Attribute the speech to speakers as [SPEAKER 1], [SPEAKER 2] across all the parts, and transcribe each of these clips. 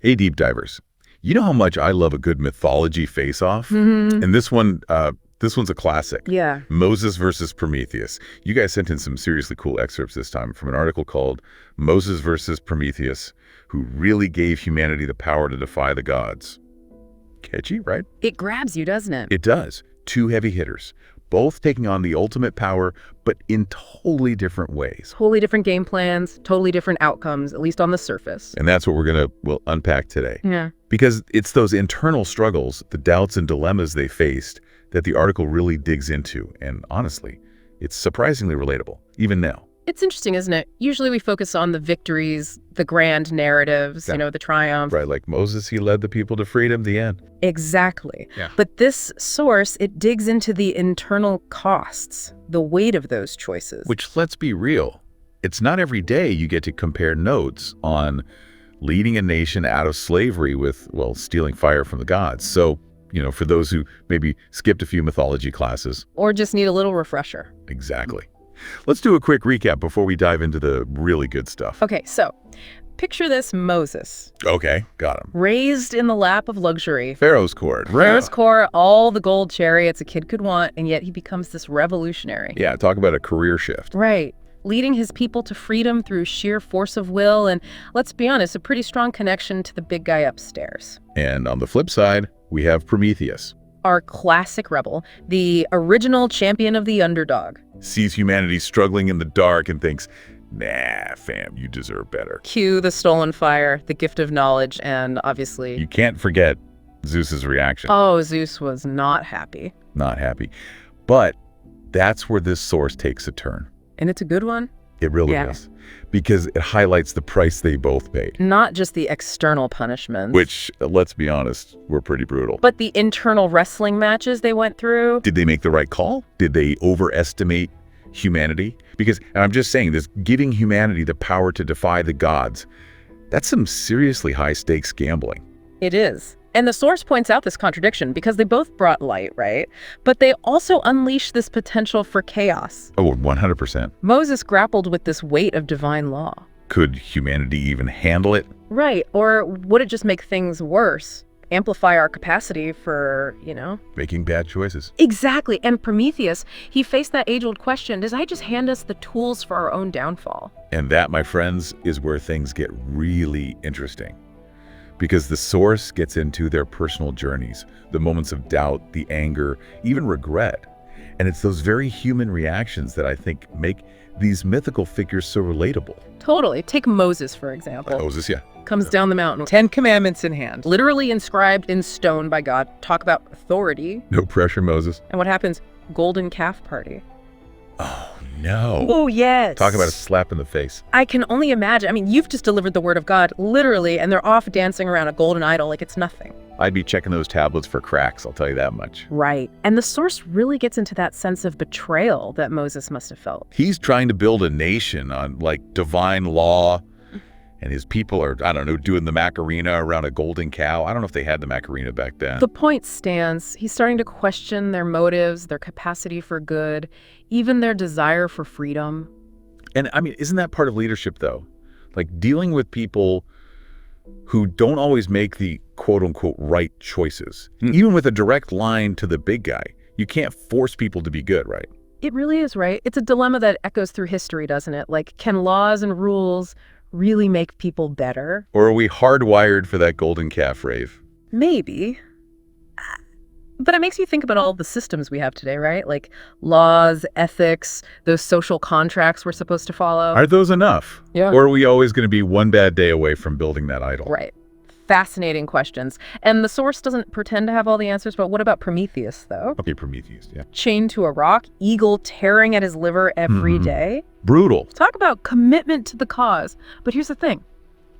[SPEAKER 1] Hey, deep divers. You know how much I love a good mythology face-off? And this one's a classic.
[SPEAKER 2] Yeah.
[SPEAKER 1] Moses versus Prometheus. You guys sent in some seriously cool excerpts this time from an article called Moses versus Prometheus, who really gave humanity the power to defy the gods. Catchy, right?
[SPEAKER 2] It grabs you, doesn't it?
[SPEAKER 1] It does. Two heavy hitters, both taking on the ultimate power, but in totally different ways.
[SPEAKER 2] Totally different game plans, totally different outcomes, at least on the surface.
[SPEAKER 1] And that's what we'll unpack today.
[SPEAKER 2] Yeah.
[SPEAKER 1] Because it's those internal struggles, the doubts and dilemmas they faced, that the article really digs into. And honestly, it's surprisingly relatable, even now.
[SPEAKER 2] It's interesting, isn't it? Usually we focus on the victories, the grand narratives, the triumph.
[SPEAKER 1] Right, like Moses, he led the people to freedom, the end.
[SPEAKER 2] Exactly.
[SPEAKER 1] Yeah.
[SPEAKER 2] But this source, it digs into the internal costs, the weight of those choices.
[SPEAKER 1] Which, let's be real, it's not every day you get to compare notes on leading a nation out of slavery with, well, stealing fire from the gods. So, for those who maybe skipped a few mythology classes.
[SPEAKER 2] Or just need a little refresher.
[SPEAKER 1] Exactly. Let's do a quick recap before we dive into the really good stuff.
[SPEAKER 2] Okay, so picture this Moses.
[SPEAKER 1] Okay, got him.
[SPEAKER 2] Raised in the lap of luxury.
[SPEAKER 1] Pharaoh's court.
[SPEAKER 2] Pharaoh's court, all the gold chariots a kid could want, and yet he becomes this revolutionary.
[SPEAKER 1] Yeah, talk about a career shift.
[SPEAKER 2] Right. Leading his people to freedom through sheer force of will, and let's be honest, a pretty strong connection to the big guy upstairs.
[SPEAKER 1] And on the flip side, we have Prometheus.
[SPEAKER 2] Our classic rebel, the original champion of the underdog.
[SPEAKER 1] Sees humanity struggling in the dark and thinks, nah, fam, you deserve better.
[SPEAKER 2] Cue the stolen fire, the gift of knowledge, and obviously...
[SPEAKER 1] You can't forget Zeus's reaction.
[SPEAKER 2] Oh, Zeus was not happy.
[SPEAKER 1] Not happy. But that's where this source takes a turn.
[SPEAKER 2] And it's a good one.
[SPEAKER 1] It really is. Because it highlights the price they both paid.
[SPEAKER 2] Not just the external punishments.
[SPEAKER 1] Which, let's be honest, were pretty brutal.
[SPEAKER 2] But the internal wrestling matches they went through.
[SPEAKER 1] Did they make the right call? Did they overestimate humanity? Because, and I'm just saying, this giving humanity the power to defy the gods, that's some seriously high-stakes gambling.
[SPEAKER 2] It is. And the source points out this contradiction because they both brought light, right? But they also unleashed this potential for chaos.
[SPEAKER 1] Oh, 100%.
[SPEAKER 2] Moses grappled with this weight of divine law.
[SPEAKER 1] Could humanity even handle it?
[SPEAKER 2] Right. Or would it just make things worse? Amplify our capacity for,
[SPEAKER 1] Making bad choices.
[SPEAKER 2] Exactly. And Prometheus, he faced that age-old question, does I just hand us the tools for our own downfall?
[SPEAKER 1] And that, my friends, is where things get really interesting. Because the source gets into their personal journeys, the moments of doubt, the anger, even regret. And it's those very human reactions that I think make these mythical figures so relatable.
[SPEAKER 2] Totally. Take Moses, for example.
[SPEAKER 1] Moses, yeah.
[SPEAKER 2] Comes down the mountain, 10 commandments in hand, literally inscribed in stone by God. Talk about authority.
[SPEAKER 1] No pressure, Moses.
[SPEAKER 2] And what happens? Golden calf party.
[SPEAKER 1] Oh, no.
[SPEAKER 2] Oh, yes.
[SPEAKER 1] Talk about a slap in the face.
[SPEAKER 2] I can only imagine. I mean, you've just delivered the word of God, literally, and they're off dancing around a golden idol like it's nothing.
[SPEAKER 1] I'd be checking those tablets for cracks, I'll tell you that much.
[SPEAKER 2] Right. And the source really gets into that sense of betrayal that Moses must have felt.
[SPEAKER 1] He's trying to build a nation on, divine law, and his people are, doing the Macarena around a golden cow. I don't know if they had the Macarena back then.
[SPEAKER 2] The point stands. He's starting to question their motives, their capacity for good, even their desire for freedom.
[SPEAKER 1] And, isn't that part of leadership, though? Dealing with people who don't always make the quote-unquote right choices. Even with a direct line to the big guy, you can't force people to be good, right?
[SPEAKER 2] It really is, right? It's a dilemma that echoes through history, doesn't it? Can laws and rules really make people better?
[SPEAKER 1] Or are we hardwired for that golden calf rave?
[SPEAKER 2] Maybe. But it makes you think about all the systems we have today, right? Laws, ethics, those social contracts we're supposed to follow.
[SPEAKER 1] Are those enough?
[SPEAKER 2] Yeah.
[SPEAKER 1] Or are we always going to be one bad day away from building that idol?
[SPEAKER 2] Right. Fascinating questions. And the source doesn't pretend to have all the answers, but what about Prometheus, though?
[SPEAKER 1] Okay, Prometheus, yeah.
[SPEAKER 2] Chained to a rock, eagle tearing at his liver every day.
[SPEAKER 1] Brutal.
[SPEAKER 2] Talk about commitment to the cause. But here's the thing.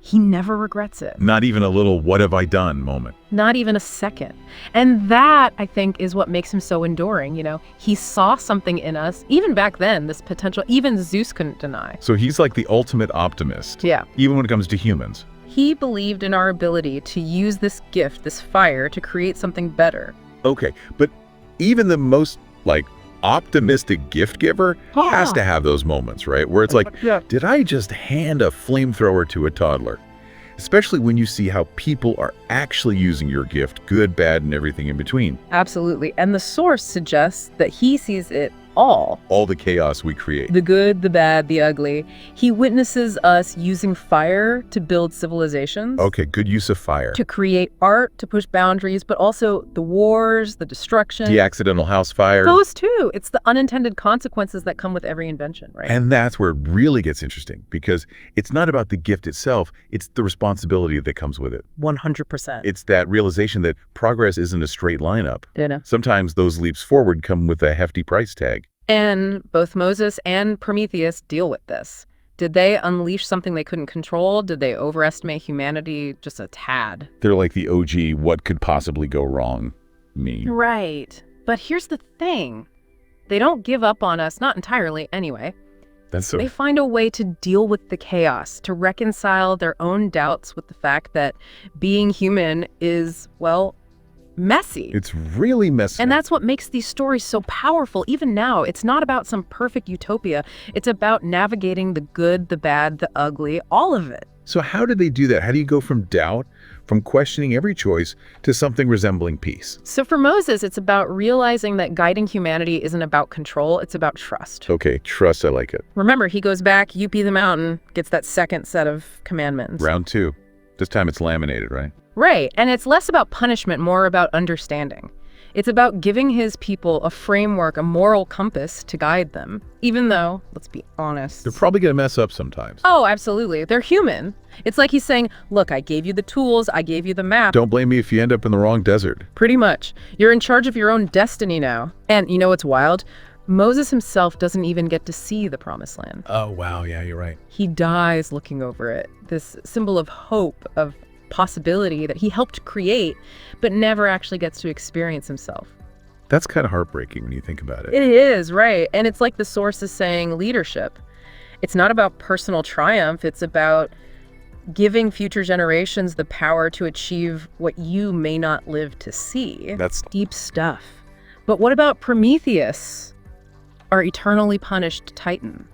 [SPEAKER 2] He never regrets it.
[SPEAKER 1] Not even a little what have I done moment.
[SPEAKER 2] Not even a second. And that, I think, is what makes him so enduring. He saw something in us, even back then, this potential, even Zeus couldn't deny.
[SPEAKER 1] So he's like the ultimate optimist.
[SPEAKER 2] Yeah.
[SPEAKER 1] Even when it comes to humans.
[SPEAKER 2] He believed in our ability to use this gift, this fire, to create something better.
[SPEAKER 1] Okay, but even the most, optimistic gift giver has to have those moments, right? Where it's did I just hand a flamethrower to a toddler? especially when you see how people are actually using your gift, good, bad, and everything in between.
[SPEAKER 2] Absolutely. And the source suggests that he sees it all.
[SPEAKER 1] All the chaos we create.
[SPEAKER 2] The good, the bad, the ugly. He witnesses us using fire to build civilizations.
[SPEAKER 1] Okay, good use of fire.
[SPEAKER 2] To create art, to push boundaries, but also the wars, the destruction.
[SPEAKER 1] The accidental house fire.
[SPEAKER 2] Those too. It's the unintended consequences that come with every invention, right?
[SPEAKER 1] And that's where it really gets interesting, because it's not about the gift itself, it's the responsibility that comes with it.
[SPEAKER 2] 100%.
[SPEAKER 1] It's that realization that progress isn't a straight line up.
[SPEAKER 2] Yeah.
[SPEAKER 1] Sometimes those leaps forward come with a hefty price tag.
[SPEAKER 2] And both Moses and Prometheus deal with this. Did they unleash something they couldn't control? Did they overestimate humanity just a tad?
[SPEAKER 1] They're like the OG, what could possibly go wrong me.
[SPEAKER 2] Right. But here's the thing. They don't give up on us, not entirely anyway. They find a way to deal with the chaos, to reconcile their own doubts with the fact that being human is, well, messy.
[SPEAKER 1] It's really messy.
[SPEAKER 2] And that's what makes these stories so powerful. Even now, it's not about some perfect utopia. It's about navigating the good, the bad, the ugly, all of it.
[SPEAKER 1] So how do they do that? How do you go from doubt, from questioning every choice, to something resembling peace?
[SPEAKER 2] So for Moses, it's about realizing that guiding humanity isn't about control, it's about trust.
[SPEAKER 1] Okay, trust, I like it.
[SPEAKER 2] Remember, he goes back, you be the mountain, gets that second set of commandments.
[SPEAKER 1] Round 2. This time it's laminated, right?
[SPEAKER 2] Right, and it's less about punishment, more about understanding. It's about giving his people a framework, a moral compass to guide them, even though, let's be honest,
[SPEAKER 1] They're probably going to mess up sometimes.
[SPEAKER 2] oh, absolutely. They're human. It's like he's saying, look, I gave you the tools, I gave you the map.
[SPEAKER 1] Don't blame me if you end up in the wrong desert.
[SPEAKER 2] Pretty much. You're in charge of your own destiny now. And you know what's wild? Moses himself doesn't even get to see the promised land.
[SPEAKER 1] Oh, wow, yeah, you're right.
[SPEAKER 2] He dies looking over it, this symbol of hope, of possibility that he helped create, but never actually gets to experience himself.
[SPEAKER 1] That's kind of heartbreaking when you think about it.
[SPEAKER 2] It is, right. And it's like the source is saying leadership. It's not about personal triumph. It's about giving future generations the power to achieve what you may not live to see.
[SPEAKER 1] That's
[SPEAKER 2] deep stuff. But what about Prometheus, our eternally punished titan?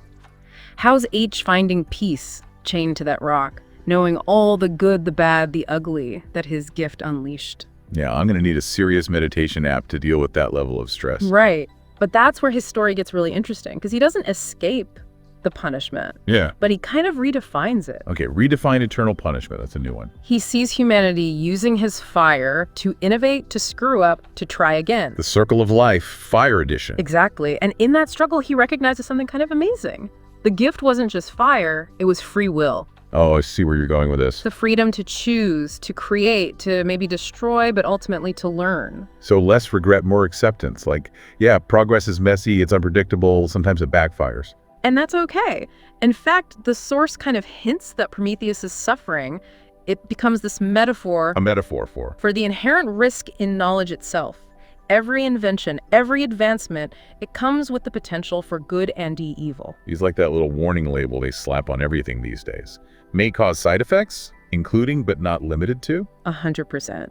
[SPEAKER 2] How's H finding peace chained to that rock, knowing all the good, the bad, the ugly that his gift unleashed?
[SPEAKER 1] Yeah, I'm going to need a serious meditation app to deal with that level of stress.
[SPEAKER 2] Right. But that's where his story gets really interesting, because he doesn't escape the punishment.
[SPEAKER 1] Yeah.
[SPEAKER 2] But he kind of redefines it.
[SPEAKER 1] Okay, redefine eternal punishment. That's a new one.
[SPEAKER 2] He sees humanity using his fire to innovate, to screw up, to try again.
[SPEAKER 1] The Circle of Life, Fire Edition.
[SPEAKER 2] Exactly. And in that struggle, he recognizes something kind of amazing. The gift wasn't just fire, it was free will.
[SPEAKER 1] Oh, I see where you're going with this.
[SPEAKER 2] The freedom to choose, to create, to maybe destroy, but ultimately to learn.
[SPEAKER 1] So less regret, more acceptance. Like, yeah, progress is messy, it's unpredictable, sometimes it backfires.
[SPEAKER 2] And that's okay. In fact, the source kind of hints that Prometheus is suffering. It becomes this metaphor.
[SPEAKER 1] A metaphor for
[SPEAKER 2] the inherent risk in knowledge itself. Every invention, every advancement, it comes with the potential for good and evil.
[SPEAKER 1] He's like that little warning label they slap on everything these days. May cause side effects, including but not limited to.
[SPEAKER 2] 100%.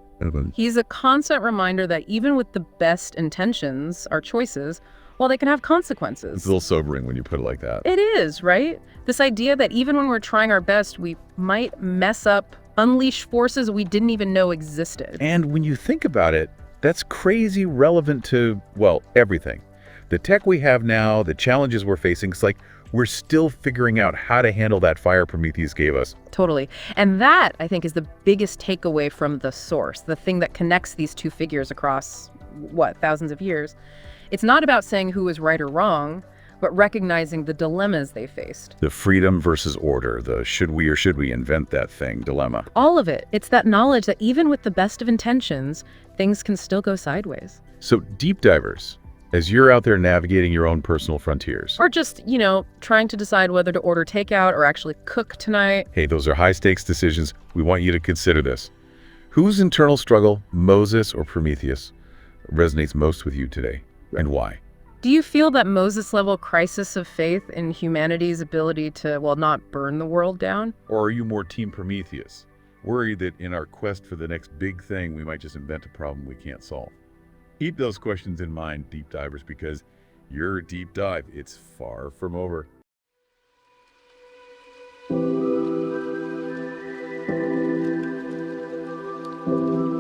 [SPEAKER 2] He's a constant reminder that even with the best intentions, our choices, well, they can have consequences.
[SPEAKER 1] It's a little sobering when you put it like that.
[SPEAKER 2] It is, right? This idea that even when we're trying our best, we might mess up, unleash forces we didn't even know existed.
[SPEAKER 1] And when you think about it, that's crazy relevant to, well, everything. The tech we have now, the challenges we're facing, it's like we're still figuring out how to handle that fire Prometheus gave us.
[SPEAKER 2] Totally. And that, I think, is the biggest takeaway from the source, the thing that connects these two figures across, thousands of years. It's not about saying who is right or wrong, but recognizing the dilemmas they faced.
[SPEAKER 1] The freedom versus order, the should we or should we invent that thing dilemma.
[SPEAKER 2] All of it. It's that knowledge that even with the best of intentions, things can still go sideways.
[SPEAKER 1] So deep divers, as you're out there navigating your own personal frontiers.
[SPEAKER 2] Or just, trying to decide whether to order takeout or actually cook tonight.
[SPEAKER 1] Hey, those are high stakes decisions. We want you to consider this. Whose internal struggle, Moses or Prometheus, resonates most with you today, and why?
[SPEAKER 2] Do you feel that Moses-level crisis of faith in humanity's ability to, not burn the world down?
[SPEAKER 1] Or are you more Team Prometheus, worried that in our quest for the next big thing, we might just invent a problem we can't solve? Keep those questions in mind, deep divers, because your deep dive, it's far from over.
[SPEAKER 2] you.